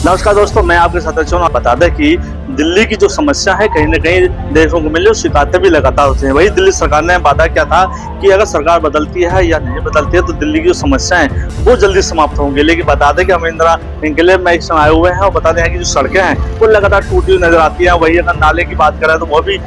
नमस्कार दोस्तों, मैं आपके साथ अच्छा हूं। बता दें कि दिल्ली की जो समस्या है कहीं न कहीं देखने को मिली और शिकायतें भी लगातार होती हैं। वही दिल्ली सरकार ने वादा किया था कि अगर सरकार बदलती है या नहीं बदलती है तो दिल्ली की जो समस्या है वो जल्दी समाप्त होंगी। लेकिन बता दें कि हम इंदिरा इनकलेव में एक समय आए हुए हैं और बता दें कि जो सड़कें हैं वो लगातार टूटी हुई नजर आती हैं। वही अगर नाले की बात करें तो वो भी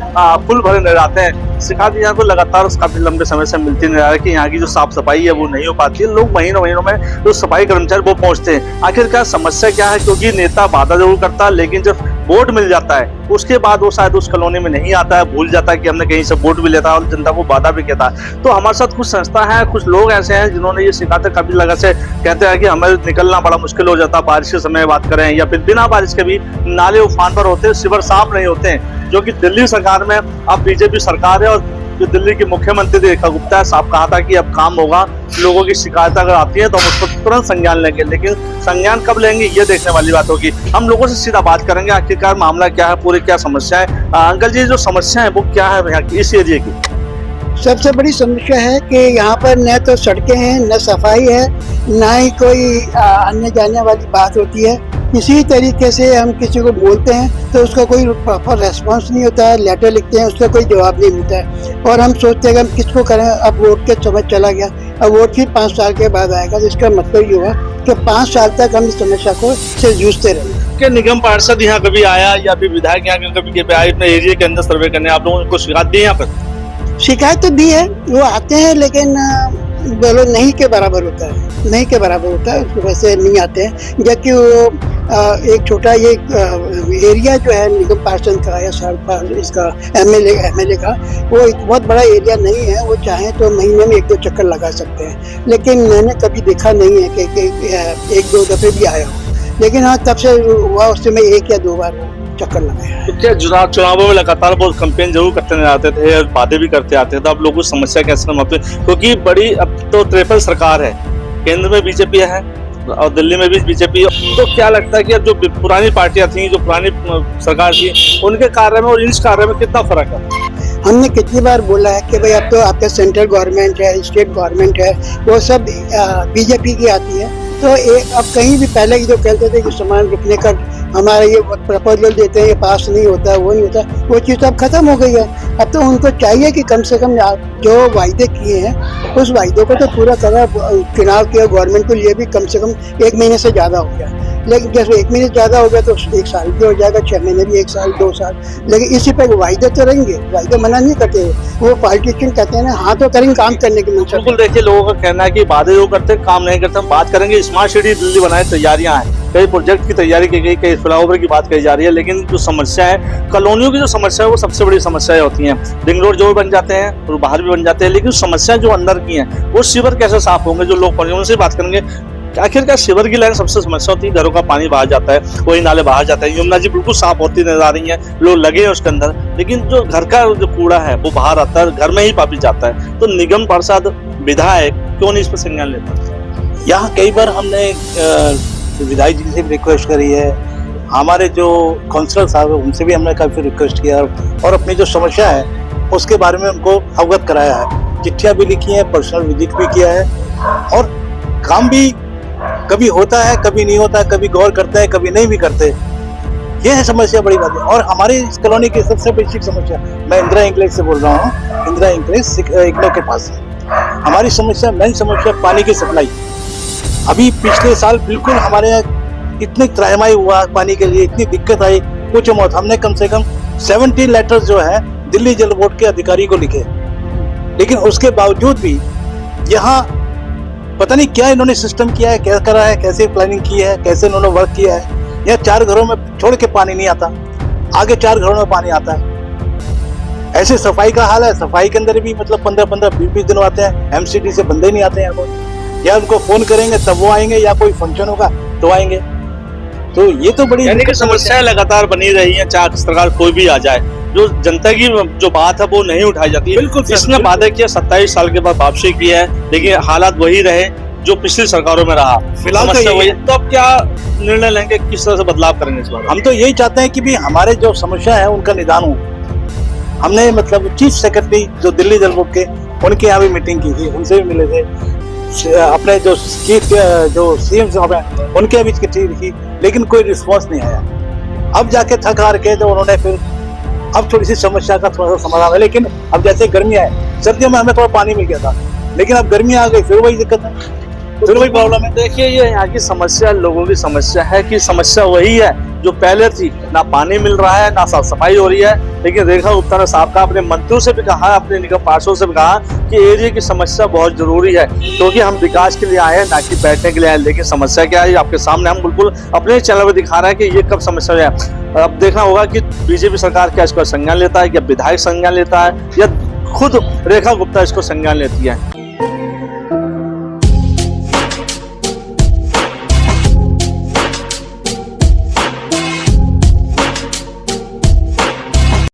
फुल भरे नजर आते हैं। शिकायत यहाँ को लगातार काफी लंबे समय से मिलती नजर आ रही है कि यहाँ की जो साफ सफाई है वो नहीं हो पाती है। लोग महीनों में जो सफाई कर्मचारी वो पहुंचते हैं। आखिरकार समस्या क्या है? क्योंकि नेता वादा जरूर करता है लेकिन जब वोट मिल जाता है उसके बाद वो शायद उस कॉलोनी में नहीं आता है, भूल जाता है कि हमने कहीं से वोट भी लेता और जनता को वादा भी किया था। तो हमारे साथ कुछ संस्था है, कुछ लोग ऐसे हैं जिन्होंने ये शिकायतें काफी लगा से कहते हैं कि हमें निकलना बड़ा मुश्किल हो जाता, बारिश के समय बात करें या फिर बिना बारिश के भी नाले उफान पर होते हैं, सीवर साफ नहीं होते हैं। जो कि दिल्ली सरकार में अब बीजेपी सरकार है और जो दिल्ली के मुख्यमंत्री रेखा गुप्ता है, साफ कहा था कि अब काम होगा, लोगों की शिकायत अगर आती है तो हम उस पर तुरंत संज्ञान लेंगे। लेकिन संज्ञान कब लेंगे ये देखने वाली बात होगी। हम लोगों से सीधा बात करेंगे आखिरकार मामला क्या है, पूरी क्या समस्या है। अंकल जी, जो समस्या है वो क्या है यहाँ की, इस एरिया की? सबसे बड़ी समस्या है कि यहाँ पर न तो सड़कें हैं, न सफाई है, ना ही कोई आने जाने वाली बात होती है। इसी तरीके से हम किसी को बोलते हैं तो उसका कोई प्रॉपर रेस्पॉन्स नहीं होता है। लेटर लिखते हैं, उसका कोई जवाब नहीं मिलता है और हम सोचते हैं कि हम किसको करें। अब वोट के समय चला गया, अब वोट फिर 5 साल के बाद आएगा, तो इसका मतलब ये हुआ कि 5 साल तक हम इस समस्या को से जूझते रहेंगे। क्या निगम पार्षद यहाँ कभी आया या फिर विधायक यहाँ कभी आए अपने एरिया के अंदर सर्वे करने? आप लोगों को शिकायत दी यहाँ पर? शिकायत तो दी है, वो आते हैं लेकिन बोलो नहीं के बराबर होता है, नहीं के बराबर होता है, उसकी वजह से नहीं आते हैं। जबकि वो एक छोटा ये एरिया जो है निगम पार्षद का या इसका एमएलए का, वो एक बहुत बड़ा एरिया नहीं है। वो चाहें तो महीने में 1-2 चक्कर लगा सकते हैं, लेकिन मैंने कभी देखा नहीं है कि 1-2 दफे भी आया हो। लेकिन हाँ, तब से हुआ उससे मैं 1 या 2 बार चक्कर लगाया है। तो क्या चुनावों में लगातार बहुत कैंपेन जरूर करते नजर आते थे और वादे भी करते आते थे, तो आप लोगों को समस्या कैसे समाप्त हुई? क्योंकि बड़ी अब तो ट्रिपल सरकार है, केंद्र में बीजेपी है और दिल्ली में भी बीजेपी। तो क्या लगता है कि अब जो पुरानी पार्टियां थी, जो पुरानी सरकार थी, उनके कार्य में और इस कार्य में कितना फर्क है? हमने कितनी बार बोला है कि भाई अब तो आपका सेंट्रल गवर्नमेंट है, स्टेट गवर्नमेंट है, वो सब बीजेपी की आती है। तो अब कहीं भी पहले की जो कहते थे कि सामान रुकने का हमारा ये प्रपोजल देते हैं, ये पास नहीं होता, वो नहीं होता, वो चीज़ तो अब खत्म हो गई है। अब तो उनको चाहिए कि कम से कम जो वायदे किए हैं उस वायदों को तो पूरा करा। चुनाव किया गवर्नमेंट को लिए भी कम से कम 1 महीने से ज़्यादा हो गया, लेकिन जैसे 1 महीने ज़्यादा हो गया तो 1 साल भी हो जाएगा, 6 महीने भी, 1 साल 2 साल। लेकिन इसी पर वायदे तो रहेंगे, वायदे मना नहीं करते। वो पॉलिटिशियन कहते हैं ना, हाँ तो करेंगे काम करने की मंशा। बिल्कुल, देखिए लोगों का कहना है कि वादे जो करते काम नहीं करते। हम बात करेंगे स्मार्ट सिटी दिल्ली बनाने तैयारियां हैं, कई प्रोजेक्ट की तैयारी की गई, कई फ्लाईओवर की बात कही जा रही है। लेकिन जो समस्या है कॉलोनियों की, जो समस्या है वो सबसे बड़ी समस्याएं होती हैं। रिंग रोड जो बन जाते हैं और बाहर भी बन जाते हैं, लेकिन समस्या जो अंदर की हैं वो सीवर कैसे साफ होंगे? जो लोग उनसे बात करेंगे। आखिरकार सीवर की लाइन सबसे समस्या होती है, घरों का पानी बाहर जाता है, वही नाले बाहर जाता है। यमुना जी बिल्कुल साफ होती नजर आ रही है, लोग लगे हैं उसके अंदर, लेकिन जो घर का जो कूड़ा है वो बाहर आता है, घर में ही वापिस जाता है। तो निगम पार्षद विधायक क्यों नहीं इस पर संज्ञान लेता? यहाँ कई बार हमने विधायक जी से भी रिक्वेस्ट करी है, हमारे जो काउंसलर साहब है उनसे भी हमने काफ़ी रिक्वेस्ट किया और अपनी जो समस्या है उसके बारे में उनको अवगत कराया है। चिट्ठियाँ भी लिखी हैं, पर्सनल विजिट भी किया है और काम भी कभी होता है, कभी नहीं होता, कभी गौर करते हैं, कभी नहीं भी करते। ये है समस्या, बड़ी बात है। और हमारी इस कॉलोनी की सबसे बेसिक समस्या, मैं इंदिरा इनक्लेव से बोल रहा हूँ, इंदिरा इनक्लेव इग्नो के पास है। हमारी समस्या, मेन समस्या पानी की सप्लाई। अभी पिछले साल बिल्कुल हमारे यहाँ इतनी त्राहिमाई हुआ पानी के लिए, इतनी दिक्कत आई, कुछ मौत। हमने कम से कम 70 लेटर्स जो है दिल्ली जल बोर्ड के अधिकारी को लिखे, लेकिन उसके बावजूद भी यहाँ पता नहीं क्या इन्होंने सिस्टम किया है, क्या करा है, कैसे प्लानिंग की है, कैसे इन्होंने वर्क किया है। यहाँ 4 घरों में छोड़ के पानी नहीं आता, आगे 4 घरों में पानी आता है। ऐसे सफाई का हाल है, सफाई के अंदर भी मतलब 15-15, 20-20 दिन आते हैं, एमसीडी से बंदे नहीं आते हैं यहाँ पर। या उनको फोन करेंगे तब वो आएंगे, या कोई फंक्शन होगा तो आएंगे। तो ये तो बड़ी समस्याएं लगातार बनी रही है, चाहे सरकार कोई भी आ जाए। जो जनता की जो बात है वो नहीं उठाई जाती। बिल्कुल, इसने वादा किया 27 साल के बाद वापसी की है, लेकिन हालात वही रहे जो पिछली सरकारों में रहा। फिलहाल तो वही। तो अब क्या निर्णय लेंगे, किस तरह से बदलाव करेंगे इस बार? हम तो यही चाहते हैं कि भी हमारे जो समस्या है उनका निदान हो। हमने मतलब चीफ सेक्रेटरी जो दिल्ली जल बोर्ड के, उनके यहाँ भी मीटिंग की थी, उनसे भी मिले थे। अपने जो चीफ जो सीएम साहब हैं उनके बीच की थी, लेकिन कोई रिस्पॉन्स नहीं आया। अब जाके थक हार के जो उन्होंने फिर अब थोड़ी सी समस्या का थोड़ा सा समाधान है, लेकिन अब जैसे गर्मियाँ है, सर्दियों में हमें थोड़ा पानी मिल गया था, लेकिन अब गर्मियाँ आ गई फिर वही दिक्कत है, फिर वही प्रॉब्लम है। देखिए ये यहाँ की समस्या लोगों की समस्या है कि समस्या वही है जो पहले थी, ना पानी मिल रहा है ना साफ सफाई हो रही है। लेकिन रेखा गुप्ता ने साहब का अपने मंत्रियों से भी कहा, अपने निगम पार्षदों से भी कहा कि एरिया की समस्या बहुत जरूरी है, क्योंकि हम विकास के लिए आए हैं ना कि बैठने के लिए आए। लेकिन समस्या क्या है आपके सामने, हम बिल्कुल अपने चैनल पर दिखा रहे हैं कि ये कब समस्या है। अब देखना होगा कि बीजेपी सरकार क्या इसका संज्ञान लेता है, या विधायक संज्ञान लेता है, या खुद रेखा गुप्ता इसको संज्ञान लेती है।